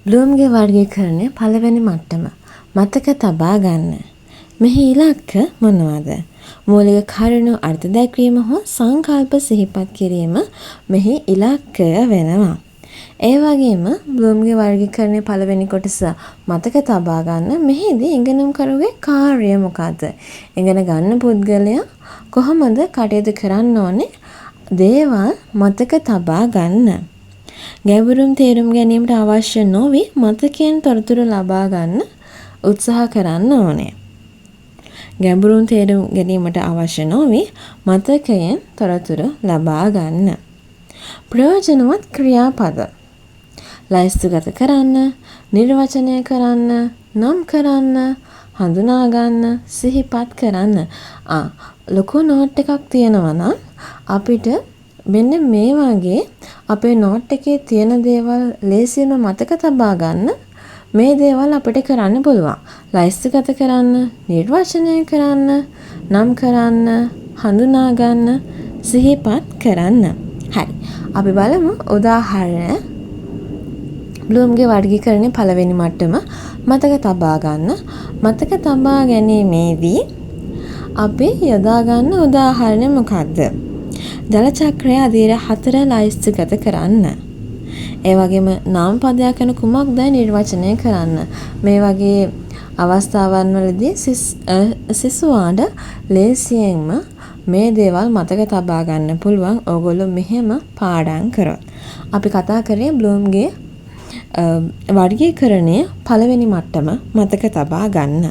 බ්ලූම්ගේ වර්ගීකරණය පළවෙනි මට්ටම. මතක තබා ගන්න. මෙහි ඉලක්ක මොනවාද? මූලික කරුණු අර්ථ දැක්වීම හෝ සංකල්ප සිහිපත් කිරීම මෙහි ඉලක්කය වෙනවා. ඒ වගේම බ්ලූම්ගේ වර්ගීකරණය පළවෙනි කොටස මතක තබා ගන්න. මෙහිදී ඉගෙනුම්කරුගේ කාර්යය මොකද්ද? ඉගෙන ගන්න පුද්ගලයා කොහොමද කටයුතු කරන්න ඕනේ? දේවල් මතක තබා ගන්න. ගැඹුරුම් තේරුම් ගැනීමට අවශ්‍ය නොවි මතකයෙන් තොරතුරු ලබා ගන්න උත්සාහ කරන්න ඕනේ. ගැඹුරුම් තේරුම් ගැනීමට අවශ්‍ය නොවි මතකයෙන් තොරතුරු ලබා ගන්න. ප්‍රයෝජනවත් ක්‍රියාපද. ලයිස්තුගත කරන්න, නිර්වචනය කරන්න, නම් කරන්න, හඳුනා ගන්න, සිහිපත් කරන්න. ලොකු නෝට් එකක් තියෙනවා නම් අපිට මෙන්න මේ වගේ අපේ නෝට් එකේ තියෙන දේවල් ලේසියෙන්ම මතක තබා ගන්න මේ දේවල් අපිට කරන්න පුළුවන්. ලයිස්තුගත කරන්න, නිර්වචනය කරන්න, නම් කරන්න, හඳුනා ගන්න, සිහිපත් කරන්න. හරි. අපි බලමු උදාහරණ. බ්ලූම්ගේ වර්ගීකරණය පළවෙනි මට්ටම මතක තබා ගන්න. මතක තබා ගැනීමේදී අපි යොදා ගන්න උදාහරණ මොකක්ද? දල චක්‍රය අදියර 4 ලයිස්තුගත කරන්න. ඒ වගේම නාම පදයක් යන කුමක්ද නිර්වචනය කරන්න. මේ වගේ අවස්ථාවන් වලදී සිසුවාට ලේසියෙන්ම මේ දේවල් මතක තබා ගන්න පුළුවන්. ඕගොල්ලෝ මෙහෙම පාඩම් කරොත්. අපි කතා කරේ බ්ලූම්ගේ වර්ගීකරණය පළවෙනි මට්ටම මතක තබා ගන්න.